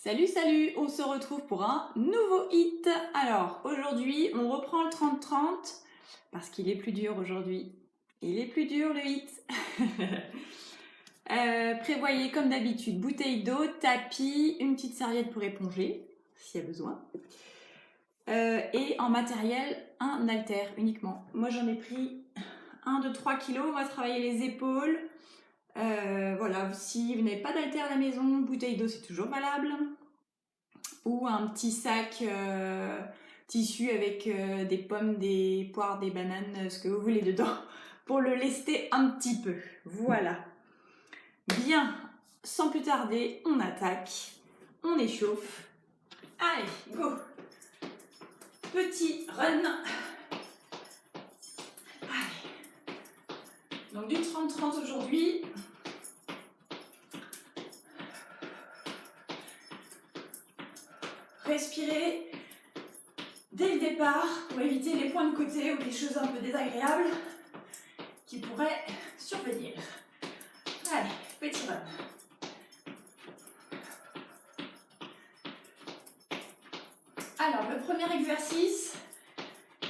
Salut, salut, on se retrouve pour un nouveau hit. Alors, aujourd'hui, on reprend le 30-30 parce qu'il est plus dur aujourd'hui. Il est plus dur le hit. Prévoyez comme d'habitude bouteille d'eau, tapis, une petite serviette pour éponger s'il y a besoin. Et en matériel, un haltère uniquement. Moi j'en ai pris un de 3 kg, on va travailler les épaules. Voilà, si vous n'avez pas d'haltère à la maison, bouteille d'eau c'est toujours valable. Ou un petit sac tissu avec des pommes, des poires, des bananes, ce que vous voulez dedans, pour le lester un petit peu. Voilà. Bien, sans plus tarder, on attaque, on échauffe. Allez, go. Petit run. Allez. Donc du 30-30 aujourd'hui. Respirez dès le départ pour éviter les points de côté ou les choses un peu désagréables qui pourraient survenir. Allez, petit run. Alors, le premier exercice,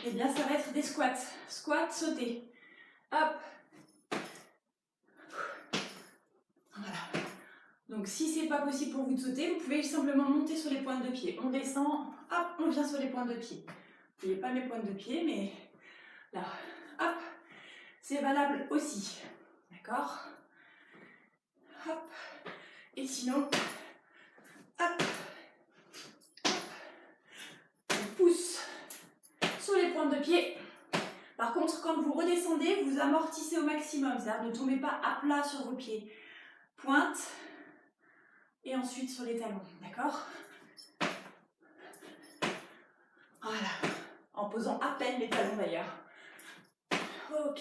eh bien, ça va être des squats. Squat, sauter. Hop. Voilà. Donc, si c'est pas possible pour vous de sauter, vous pouvez simplement monter sur les pointes de pied. On descend, hop, on vient sur les pointes de pied. Vous n'avez pas mes pointes de pied, mais là, hop, c'est valable aussi. D'accord? Hop. Et sinon, hop, on pousse sur les pointes de pied. Par contre, quand vous redescendez, vous amortissez au maximum, c'est-à-dire ne tombez pas à plat sur vos pieds. Pointe et ensuite sur les talons, d'accord? Voilà, en posant à peine les talons d'ailleurs. Ok,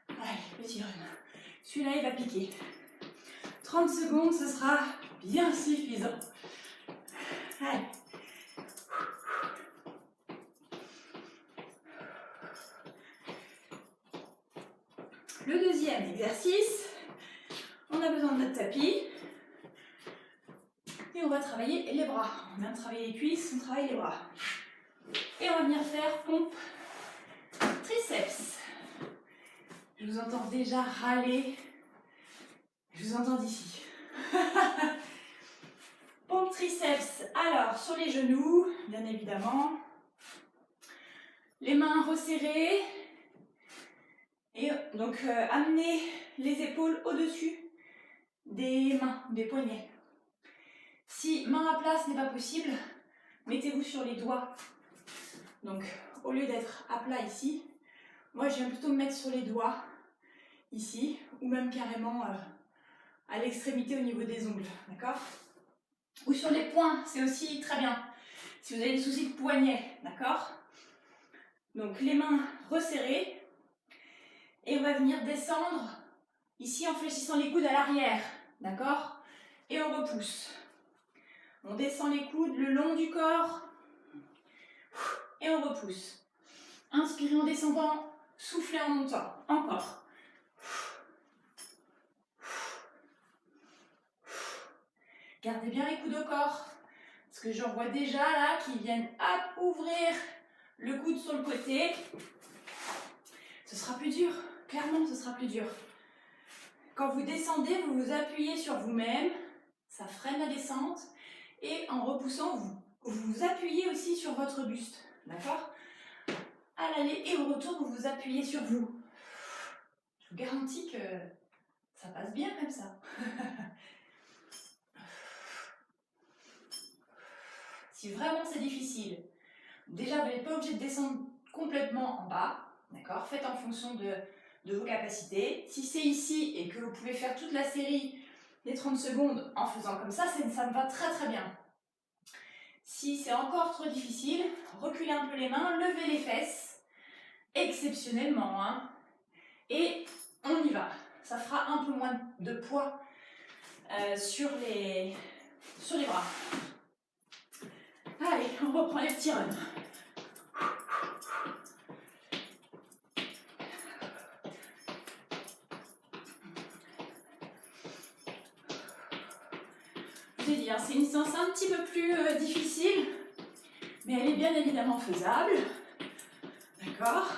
allez, petit run. Celui-là, il va piquer. 30 secondes, ce sera bien suffisant. Allez. Le deuxième exercice, on a besoin de notre tapis et on va travailler les bras. On vient de travailler les cuisses, on travaille les bras. Et on va venir faire pompe triceps. Je vous entends déjà râler. Je vous entends d'ici. Pompe triceps. Alors, sur les genoux, bien évidemment. Les mains resserrées. Et donc, amenez les épaules au-dessus des mains, des poignets. Si main à plat, ce n'est pas possible, mettez-vous sur les doigts. Donc, au lieu d'être à plat ici, moi, je viens plutôt me mettre sur les doigts, ici, ou même carrément à l'extrémité au niveau des ongles, d'accord? Ou sur les poings, c'est aussi très bien, si vous avez des soucis de poignet, d'accord? Donc, les mains resserrées, et on va venir descendre, ici, en fléchissant les coudes à l'arrière, d'accord? Et on repousse. On descend les coudes le long du corps, et on repousse. Inspirez en descendant, soufflez en montant. Encore. Gardez bien les coudes au corps. Parce que j'en vois déjà là qui viennent ouvrir le coude sur le côté. Ce sera plus dur. Clairement, ce sera plus dur. Quand vous descendez, vous vous appuyez sur vous-même. Ça freine la descente. Et en repoussant, vous vous appuyez aussi sur votre buste. D'accord ? À l'aller et au retour, vous vous appuyez sur vous. Je vous garantis que ça passe bien comme ça. Si vraiment c'est difficile, déjà vous n'êtes pas obligé de descendre complètement en bas, d'accord? Faites en fonction de vos capacités. Si c'est ici et que vous pouvez faire toute la série des 30 secondes en faisant comme ça me va très très bien. Si c'est encore trop difficile, reculez un peu les mains, levez les fesses, exceptionnellement, hein, et on y va. Ça fera un peu moins de poids sur les bras. Allez, on reprend les petits runs. t'ai dit, hein, c'est une séance un petit peu plus difficile, mais elle est bien évidemment faisable. D'accord?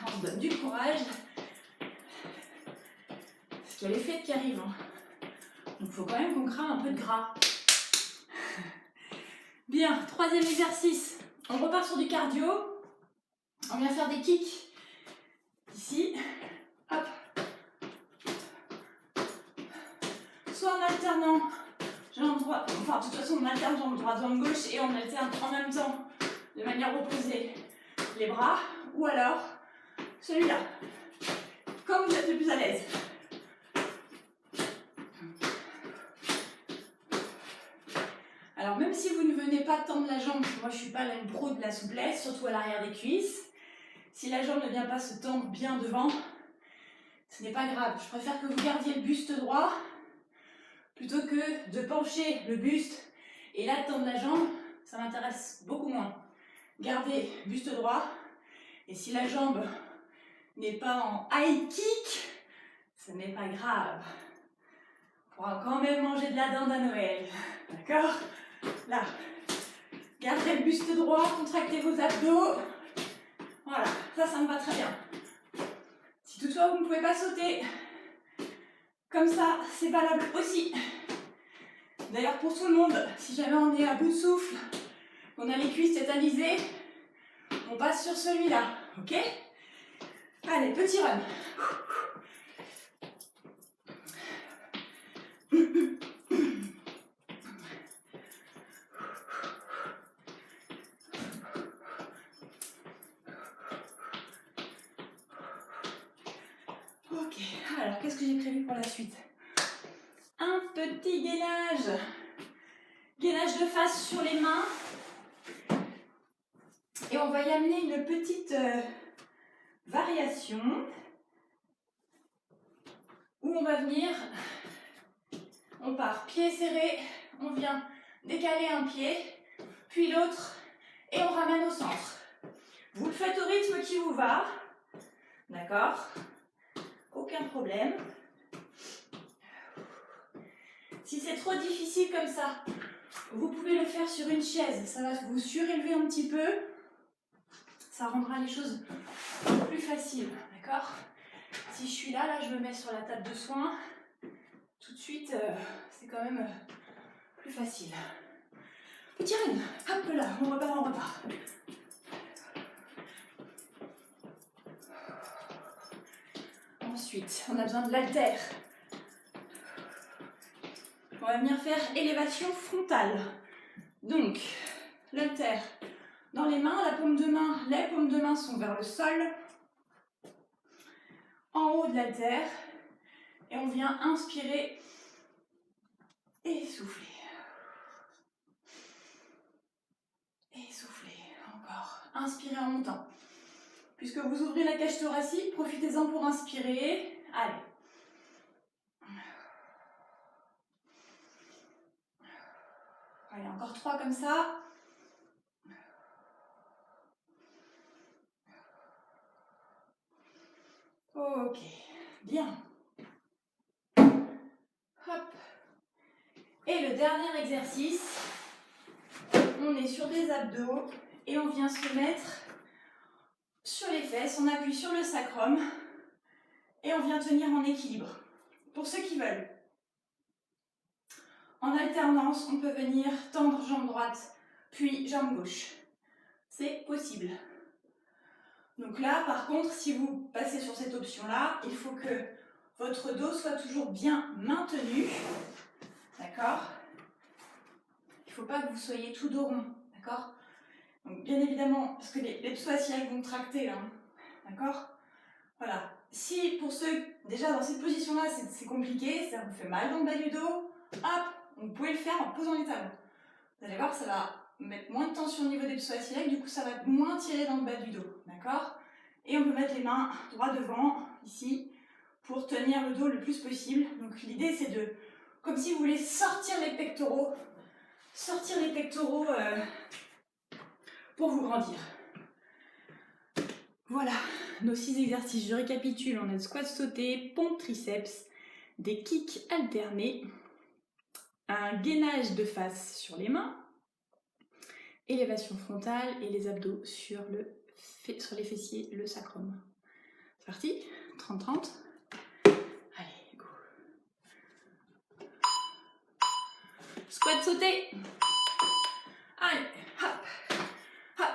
On se donne du courage. Parce qu'il y a les fêtes qui arrivent. Hein. Donc il faut quand même qu'on crame un peu de gras. Bien, troisième exercice. On repart sur du cardio. On vient faire des kicks. Ici. Hop. Soit en alternant jambe droite, enfin de toute façon on alterne jambe droite, jambe gauche et on alterne en même temps de manière opposée les bras, ou alors celui-là, comme vous êtes le plus à l'aise. Alors même si vous ne venez pas tendre la jambe, moi je ne suis pas une pro de la souplesse, surtout à l'arrière des cuisses, si la jambe ne vient pas se tendre bien devant, ce n'est pas grave. Je préfère que vous gardiez le buste droit plutôt que de pencher le buste et là tendre la jambe, ça m'intéresse beaucoup moins. Gardez buste droit et si la jambe n'est pas en high kick, ce n'est pas grave. On pourra quand même manger de la dinde à Noël. D'accord? Là, gardez le buste droit, contractez vos abdos. Voilà, ça me va très bien. Si toutefois vous ne pouvez pas sauter, comme ça, c'est valable aussi. D'ailleurs pour tout le monde, si jamais on est à bout de souffle, qu'on a les cuisses tétanisées, on passe sur celui-là, ok? Allez, petit run. Ok, alors qu'est-ce que j'ai prévu pour la suite? Un petit gainage. Gainage de face sur les mains. Et on va y amener une petite variation où on va venir, on part pied serré, on vient décaler un pied, puis l'autre, et on ramène au centre. Vous le faites au rythme qui vous va, d'accord? Aucun problème. Si c'est trop difficile comme ça, vous pouvez le faire sur une chaise, ça va vous surélever un petit peu, ça rendra les choses plus faciles, d'accord? Si je suis là, je me mets sur la table de soins, tout de suite, c'est quand même plus facile. Petit run, hop là, on repart. Ensuite, on a besoin de l'haltère. On va venir faire élévation frontale. Donc, l'haltère dans les mains, les paumes de main sont vers le sol. En haut de l'haltère. Et on vient inspirer et souffler. Et souffler, encore. Inspirez en montant. Puisque vous ouvrez la cage thoracique, profitez-en pour inspirer. Allez. Allez, encore 3 comme ça. Ok, bien. Hop. Et le dernier exercice, on est sur des abdos et on vient se mettre sur les fesses, on appuie sur le sacrum et on vient tenir en équilibre. Pour ceux qui veulent. En alternance, on peut venir tendre jambe droite, puis jambe gauche. C'est possible. Donc là, par contre, si vous passez sur cette option-là, il faut que votre dos soit toujours bien maintenu. D'accord? Il ne faut pas que vous soyez tout dos rond. D'accord? Donc bien évidemment, parce que les psoas-iliaques vont tracter là. D'accord? Voilà. Si pour ceux, déjà dans cette position-là, c'est compliqué, ça vous fait mal dans le bas du dos, hop, vous pouvez le faire en posant les talons. Vous allez voir, ça va mettre moins de tension au niveau des psoas-iliaques, du coup ça va moins tirer dans le bas du dos. D'accord? Et on peut mettre les mains droit devant, ici, pour tenir le dos le plus possible. Donc l'idée c'est de, comme si vous voulez sortir les pectoraux pour vous grandir. Voilà, nos 6 exercices, je récapitule, on a le squat sauté, pompe triceps, des kicks alternés, un gainage de face sur les mains, élévation frontale et les abdos sur les fessiers, le sacrum. C'est parti, 30-30. Allez, go. Squat sauté. Allez, hop, hop.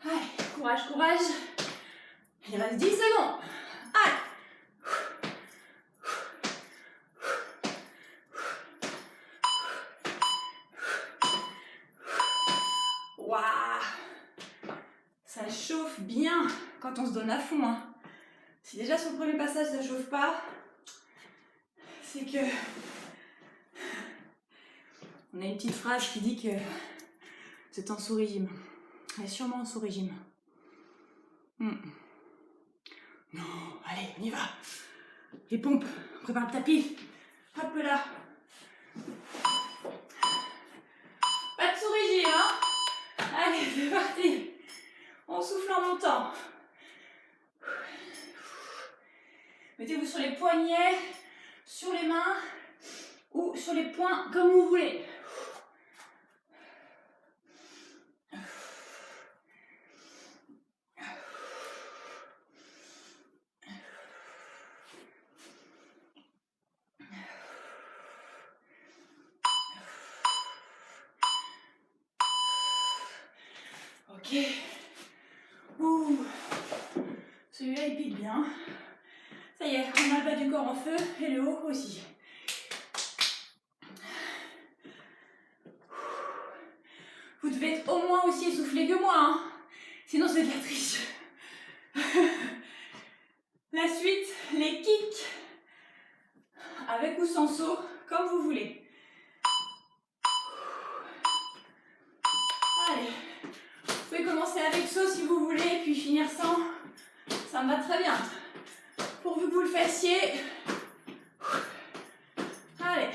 Allez, courage, courage. Il reste 10 secondes. Allez. Waouh. Ça chauffe bien quand on se donne à fond. Hein. Si déjà sur le premier passage ça chauffe pas, c'est que on a une petite phrase qui dit que c'est en sous-régime. Elle est sûrement en sous-régime. Non, allez, on y va. Les pompes, on prépare le tapis. Hop là. Pas de sous-régime, hein. Allez, c'est parti. On souffle en montant. Mettez-vous sur les poignets, sur les mains ou sur les poings comme vous voulez. Ok. Ouh. Celui-là il pique bien. Ça y est, on a le bas du corps en feu et le haut aussi. Vous devez être au moins aussi essoufflé que moi, hein. Sinon c'est de la triche. La suite, les kicks, avec ou sans saut, comme vous voulez. Allez, vous pouvez commencer avec saut si vous voulez, puis finir sans, ça me va très bien. Pourvu que vous le fassiez. Allez.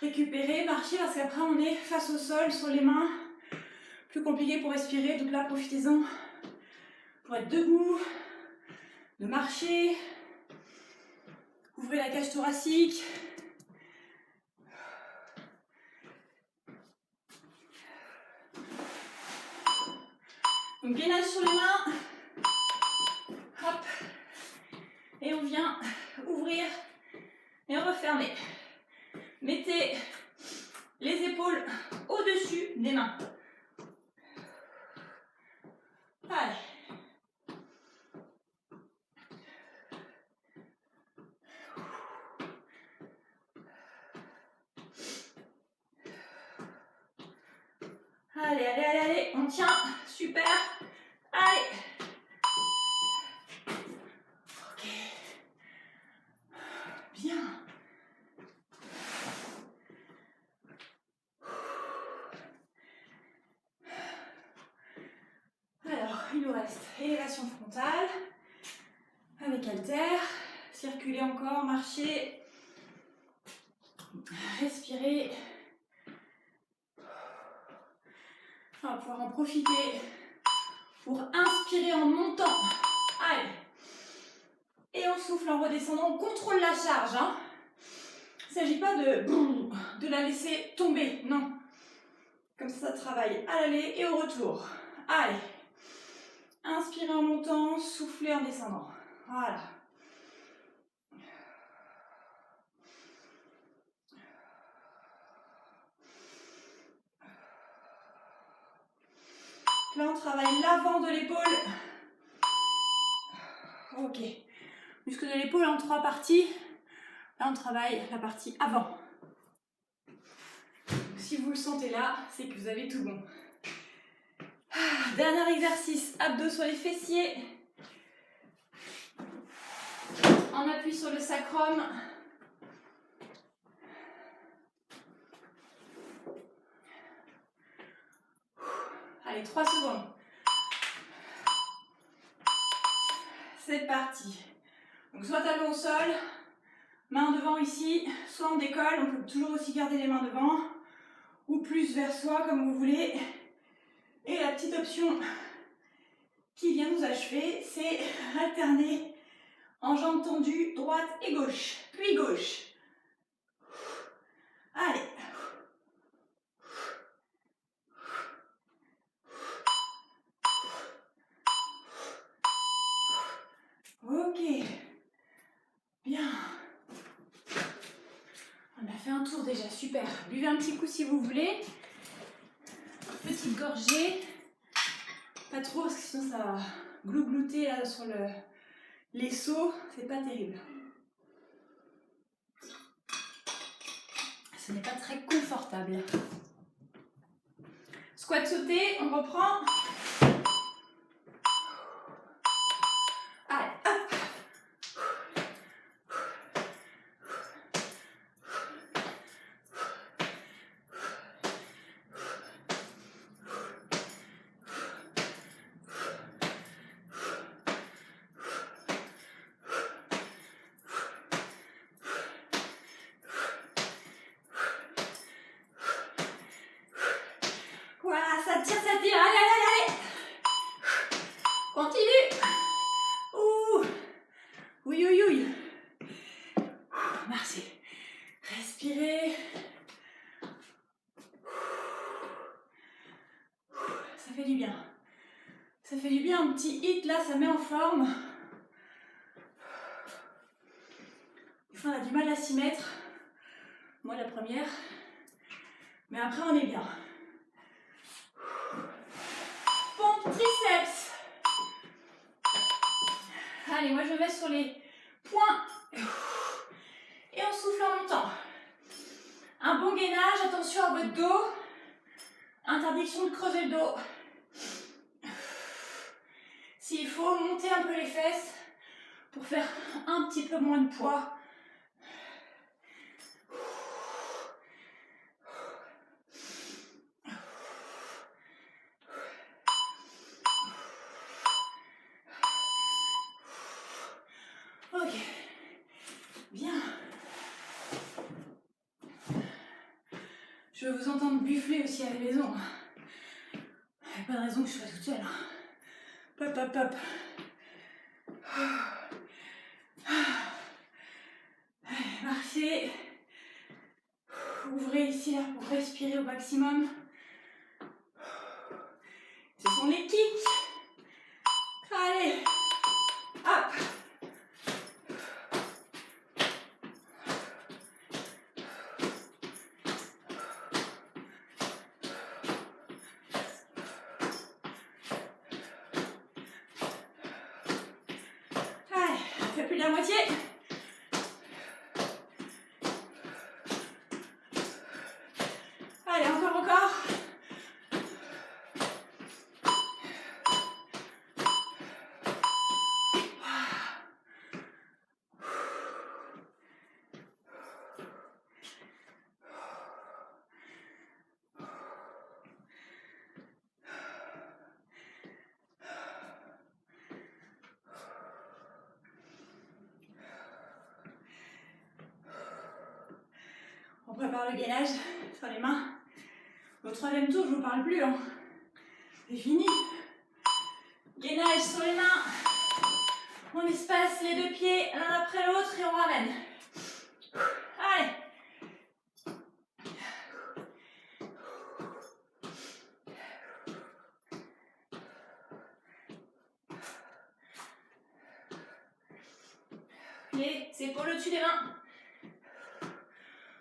Récupérer, marcher parce qu'après on est face au sol, sur les mains. Plus compliqué pour respirer, donc là profitez-en pour être debout, de marcher. Ouvrez la cage thoracique. Donc gainage sur les mains. Hop. Et on vient ouvrir et refermer. Mettez les épaules au-dessus des mains. Allez. Allez, allez, allez, allez, on tient, super. Allez. Ok. Bien. Alors, il nous reste élévation frontale, avec haltère, circuler encore, marcher, respirer. On va pouvoir en profiter pour inspirer en montant. Allez. Et on souffle en redescendant, on contrôle la charge. Hein. Il ne s'agit pas de la laisser tomber, non. Comme ça travaille à l'aller et au retour. Allez. Inspirez en montant, soufflez en descendant. Voilà. Là, on travaille l'avant de l'épaule. Ok. Muscle de l'épaule en 3 parties. Là, on travaille la partie avant. Si si vous le sentez là, c'est que vous avez tout bon. Dernier exercice, abdos sur les fessiers. En appui sur le sacrum. Allez, 3 secondes. C'est parti. Donc soit talon au sol, main devant ici, soit on décolle, on peut toujours aussi garder les mains devant, ou plus vers soi comme vous voulez. Et la petite option qui vient nous achever, c'est alterner en jambes tendues, droite et gauche, puis gauche. Allez. Ok. Bien. On a fait un tour déjà, super. Buvez un petit coup si vous voulez. Petite gorgée. Pas trop parce que sinon ça va glouglouter là sur les seaux. C'est pas terrible. Ce n'est pas très confortable. Squat sauté, on reprend. Allez, hop. Voilà, ça tire, allez, allez, allez. Continue. Ouh. Oui, oui, oui. Merci. Respirez. Ça fait du bien. Ça fait du bien, un petit hit là, ça met en forme. Des fois on a du mal à s'y mettre. Moi la première. Mais après on est bien. Pompe triceps. Allez, moi je vais sur les poings. Et on souffle en montant. Un bon gainage, attention à votre dos. Interdiction de creuser le dos. S'il faut, monter un peu les fesses pour faire un petit peu moins de poids. Ok, bien. Je veux vous entendre buffler aussi à la maison. Il n'y a pas de raison que je sois toute seule. Hop, hop, hop. Allez, marchez. Ouvrez ici là pour respirer au maximum. Ce sont les kicks. Allez, hop. Allez, on fait plus de la moitié. Allez, encore, encore. On prépare le gainage sur les mains. Au troisième tour, je ne vous parle plus. Hein. C'est fini. Gainage sur les mains. On espace les deux pieds l'un après l'autre et on ramène. Allez. Les épaules au-dessus des mains.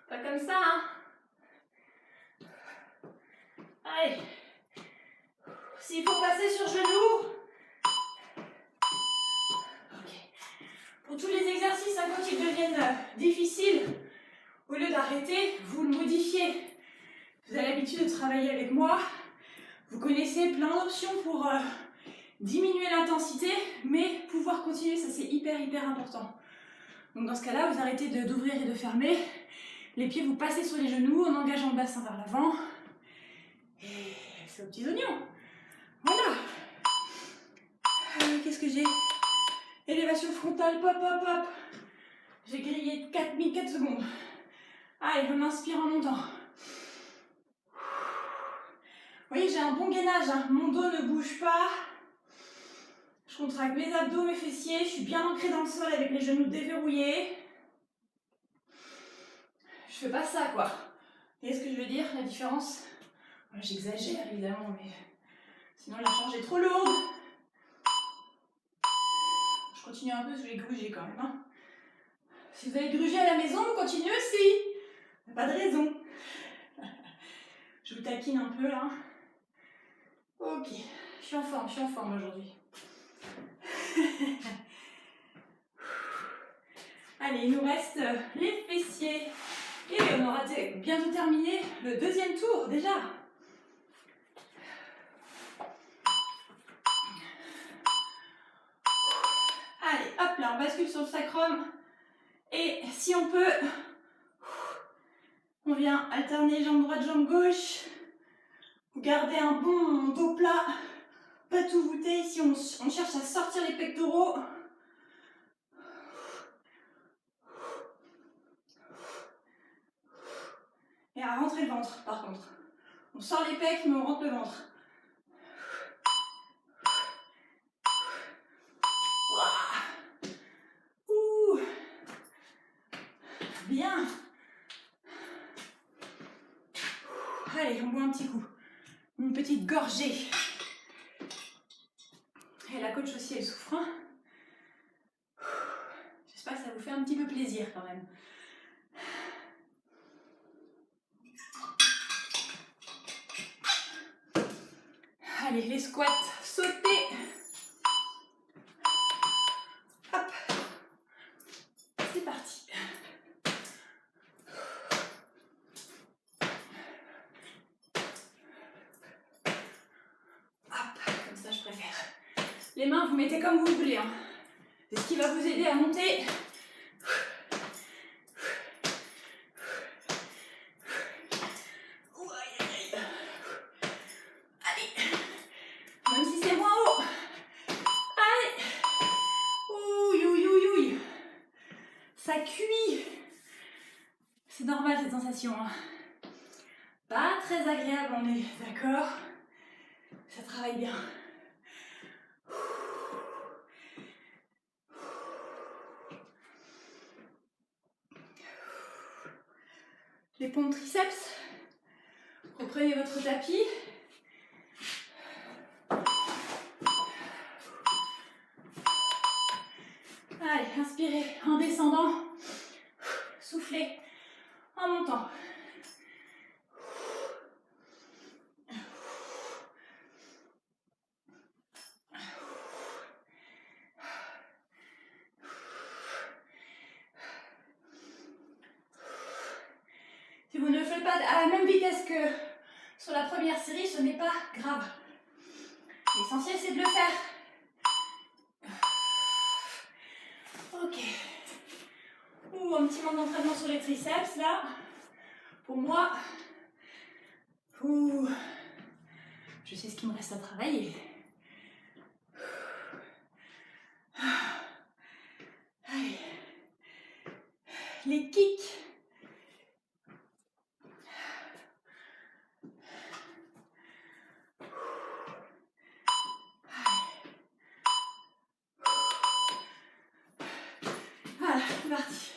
Pas comme ça, hein. Allez. S'il faut passer sur genou. Ok. Pour tous les exercices, quand ils deviennent difficiles, au lieu d'arrêter, vous le modifiez. Vous avez l'habitude de travailler avec moi. Vous connaissez plein d'options pour diminuer l'intensité, mais pouvoir continuer, ça c'est hyper important. Donc dans ce cas-là, vous arrêtez d'ouvrir et de fermer. Les pieds, vous passez sur les genoux en engageant le bassin vers l'avant. Et c'est aux petits oignons. Voilà. Qu'est-ce que j'ai? Élévation frontale, pop, pop, pop. J'ai grillé 4 secondes. Allez, on inspire en montant. Vous voyez, j'ai un bon gainage, hein. Mon dos ne bouge pas. Je contracte mes abdos, mes fessiers. Je suis bien ancrée dans le sol avec les genoux déverrouillés. Je fais pas ça, quoi. Vous voyez ce que je veux dire, la différence? J'exagère, évidemment, mais sinon la charge est trop lourde. Je continue un peu parce que j'ai grugé quand même. Hein. Si vous avez grugé à la maison, vous continuez aussi. Il n'y a pas de raison. Je vous taquine un peu là. Ok, je suis en forme aujourd'hui. Allez, il nous reste les fessiers. Et on aura bientôt terminé le deuxième tour déjà. Allez, hop là, on bascule sur le sacrum. Et si on peut, on vient alterner jambe droite, jambe gauche. Vous gardez un bon dos plat, pas tout voûté. Ici, on cherche à sortir les pectoraux. Et à rentrer le ventre, par contre. On sort les pecs, mais on rentre le ventre. Ouh. Bien. Allez, on boit un petit coup. Une petite gorgée. Et la coach aussi, elle souffre. Hein. J'espère que ça vous fait un petit peu plaisir quand même. Allez, les squats, sautez. Hop. C'est parti. Hop, comme ça je préfère. Les mains, vous mettez comme vous voulez. Hein. C'est ce qui va vous aider à monter. Ça cuit. C'est normal cette sensation. Hein. Pas très agréable, on est d'accord. Ça travaille bien. Les pompes triceps. Reprenez votre tapis. Allez, inspirez en descendant. Soufflez en montant. Si vous ne le faites pas à la même vitesse que sur la première série, ce n'est pas grave. L'essentiel, c'est de le faire. Ok. Ouh, un petit moment d'entraînement sur les triceps, là. Pour moi. Ouh. Je sais ce qu'il me reste à travailler. Allez. Les kicks. Voilà, c'est parti.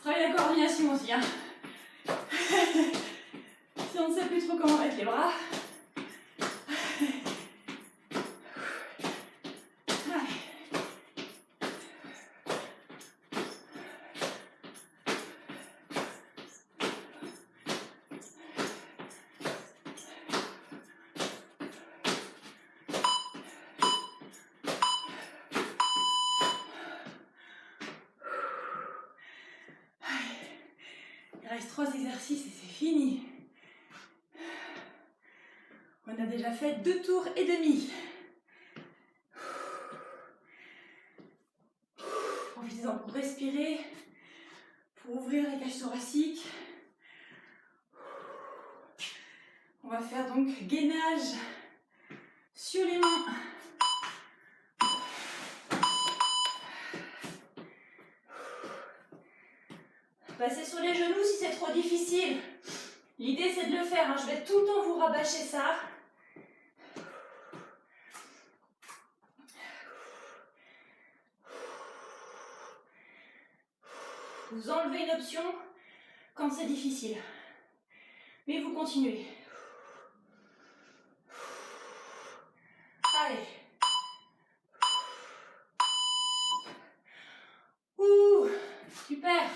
Travaille la coordination aussi. Hein. Si on ne sait plus trop comment mettre les bras. Il reste 3 exercices et c'est fini. déjà fait 2 tours et demi. Profitez-en pour respirer, pour ouvrir les cages thoraciques. On va faire donc gainage sur les mains. Passez sur les genoux si c'est trop difficile. L'idée c'est de le faire, hein. Je vais tout le temps vous rabâcher ça. Vous enlevez une option quand c'est difficile. Mais vous continuez. Allez. Ouh, super.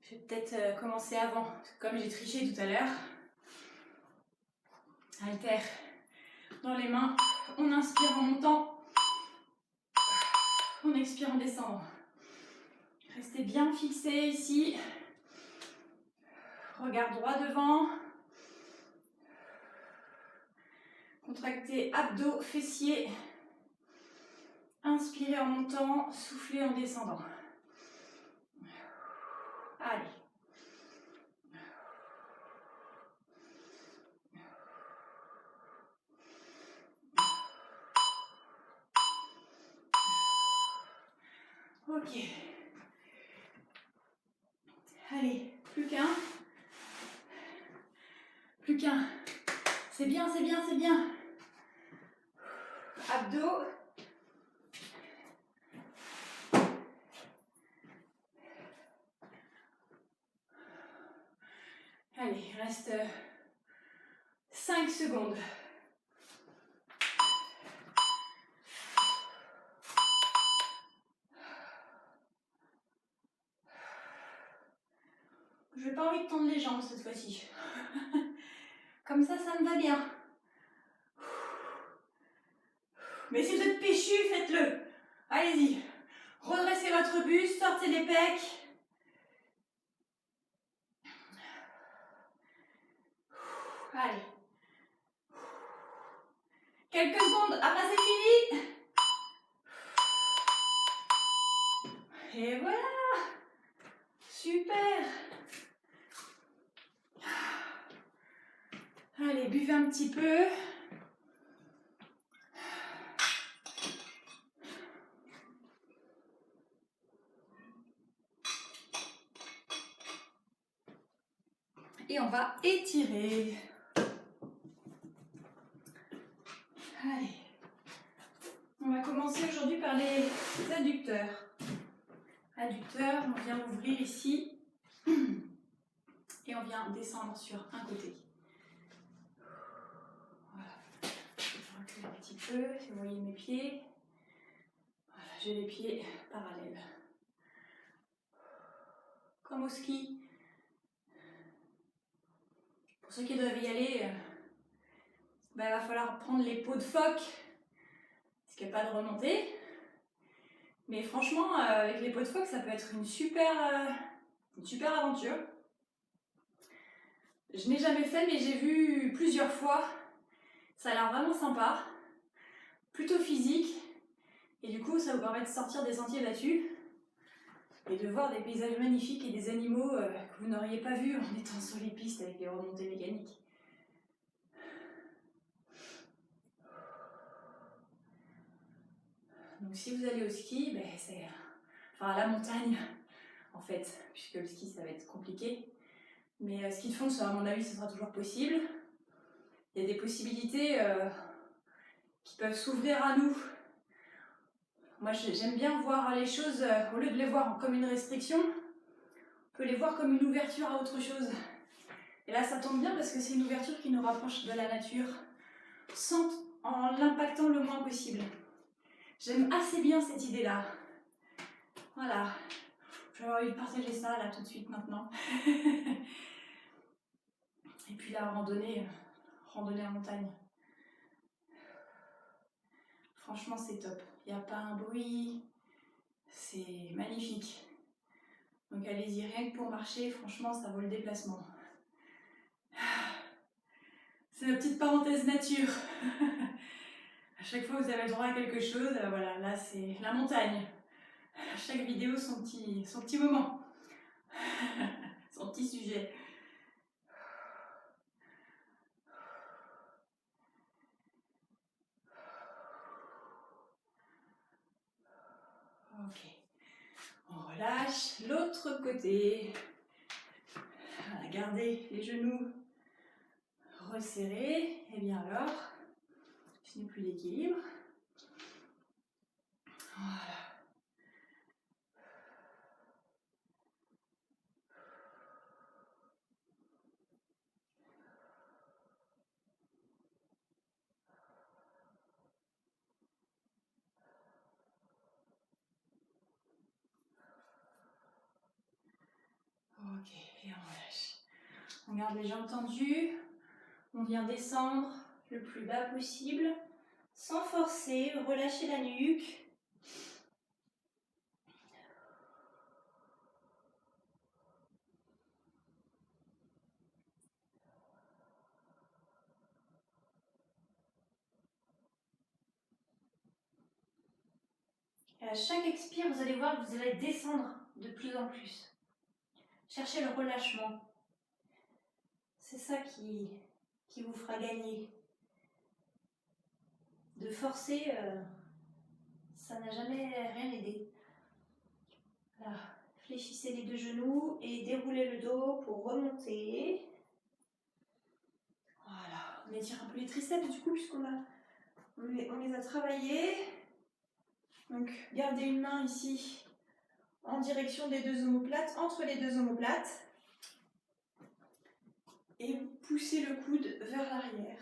Je vais peut-être commencer avant, parce que comme j'ai triché tout à l'heure. Haltère dans les mains, on inspire en montant, on expire en descendant. Restez bien fixé ici, regard droit devant, contractez abdos, fessiers, inspirez en montant, soufflez en descendant. Allez. Ok. Allez, plus qu'un. Plus qu'un. C'est bien, c'est bien, c'est bien. Abdos. Allez, il reste 5 secondes. Je n'ai pas envie de tendre les jambes cette fois-ci. Comme ça me va bien. Mais si vous êtes péchu, faites-le. Allez-y. Redressez votre buste, sortez les pecs. Allez. Quelques secondes, après c'est fini. Et voilà. Super. Allez, buvez un petit peu. Et on va étirer. Allez. On va commencer aujourd'hui par les adducteurs. Adducteurs, on vient ouvrir ici. Et on vient descendre sur un côté. Voilà. Je recule un petit peu, si vous voyez mes pieds. Voilà, j'ai les pieds parallèles. Comme au ski. Pour ceux qui doivent y aller, il va falloir prendre les peaux de phoque, parce qu'il n'y a pas de remontée. Mais franchement, avec les peaux de phoque, ça peut être une super aventure. Je n'ai jamais fait, mais j'ai vu plusieurs fois. Ça a l'air vraiment sympa, plutôt physique. Et du coup, ça vous permet de sortir des sentiers battus et de voir des paysages magnifiques et des animaux que vous n'auriez pas vus en étant sur les pistes avec les remontées mécaniques. Donc si vous allez au ski, c'est à la montagne en fait, puisque le ski ça va être compliqué. Mais ski de fond, ça, à mon avis, ce sera toujours possible. Il y a des possibilités qui peuvent s'ouvrir à nous. Moi, j'aime bien voir les choses, au lieu de les voir comme une restriction, on peut les voir comme une ouverture à autre chose. Et là, ça tombe bien parce que c'est une ouverture qui nous rapproche de la nature, en l'impactant le moins possible. J'aime assez bien cette idée-là. Voilà. Je vais avoir envie de partager ça là tout de suite maintenant. Et puis la randonnée, randonnée en montagne. Franchement, c'est top. Il n'y a pas un bruit, c'est magnifique. Donc allez-y, rien que pour marcher, franchement, ça vaut le déplacement. C'est ma petite parenthèse nature. À chaque fois, vous avez le droit à quelque chose. Voilà, là, c'est la montagne. Chaque vidéo, son petit moment. Son petit sujet. Ok. On relâche l'autre côté. Voilà, gardez les genoux resserrés. Et bien alors, je n'ai plus d'équilibre. Voilà. Ok, et on relâche. On garde les jambes tendues. On vient descendre le plus bas possible, sans forcer, relâchez la nuque. Et à chaque expire, vous allez voir que vous allez descendre de plus en plus. Cherchez le relâchement. C'est ça qui vous fera gagner. De forcer, ça n'a jamais rien aidé. Voilà. Fléchissez les deux genoux et déroulez le dos pour remonter. Voilà. On étire un peu les triceps du coup, puisqu'on les a travaillés. Donc, gardez une main ici en direction des deux omoplates, entre les deux omoplates. Et vous poussez le coude vers l'arrière,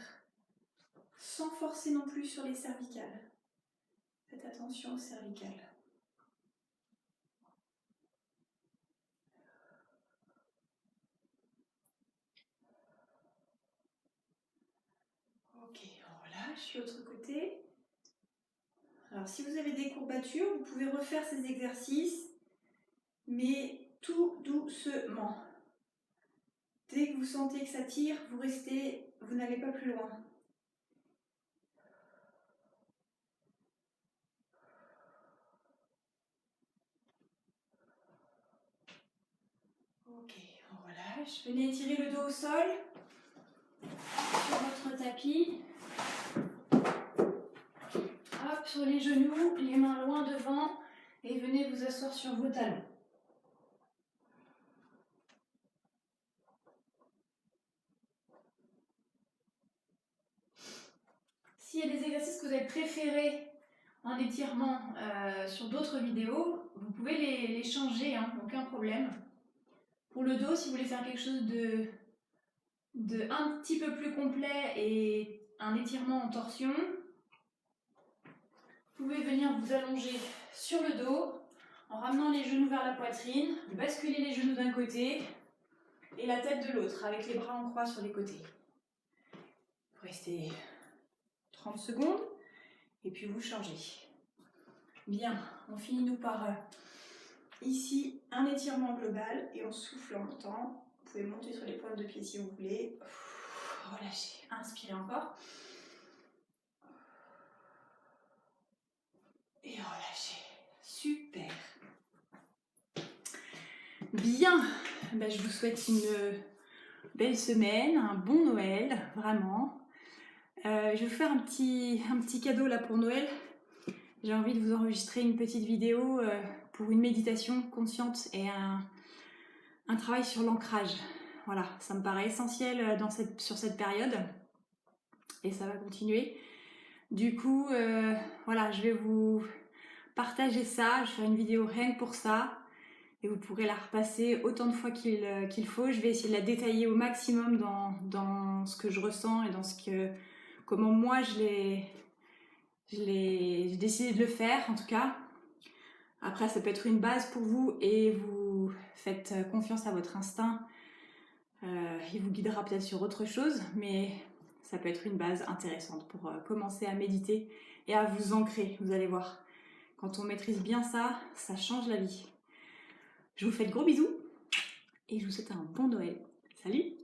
sans forcer non plus sur les cervicales. Faites attention aux cervicales. Ok, on relâche l'autre côté. Alors, si vous avez des courbatures, vous pouvez refaire ces exercices, mais tout doucement. Dès que vous sentez que ça tire, vous n'allez pas plus loin. Ok, on relâche. Venez étirer le dos au sol, sur votre tapis. Hop, sur les genoux, les mains loin devant, et venez vous asseoir sur vos talons. S'il y a des exercices que vous avez préférés en étirement sur d'autres vidéos, vous pouvez les changer, hein, aucun problème. Pour le dos, si vous voulez faire quelque chose de un petit peu plus complet et un étirement en torsion, vous pouvez venir vous allonger sur le dos en ramenant les genoux vers la poitrine, basculer les genoux d'un côté et la tête de l'autre avec les bras en croix sur les côtés. Vous restez 30 secondes et puis vous changez. Bien, on finit nous par ici un étirement global et on souffle en montant. Vous pouvez monter sur les pointes de pied si vous voulez. Relâchez, inspirez encore. Et relâchez. Super. Bien, ben, je vous souhaite une belle semaine, un bon Noël, vraiment. Je vais vous faire un petit cadeau là pour Noël. J'ai envie de vous enregistrer une petite vidéo pour une méditation consciente et un travail sur l'ancrage. Voilà, ça me paraît essentiel sur cette période et ça va continuer. Du coup, voilà, je vais vous partager ça. Je vais faire une vidéo rien que pour ça et vous pourrez la repasser autant de fois qu'il faut. Je vais essayer de la détailler au maximum dans ce que je ressens et dans comment moi j'ai décidé de le faire en tout cas. Après, ça peut être une base pour vous et vous faites confiance à votre instinct. Il vous guidera peut-être sur autre chose, mais ça peut être une base intéressante pour commencer à méditer et à vous ancrer, vous allez voir. Quand on maîtrise bien ça, ça change la vie. Je vous fais de gros bisous et je vous souhaite un bon Noël. Salut!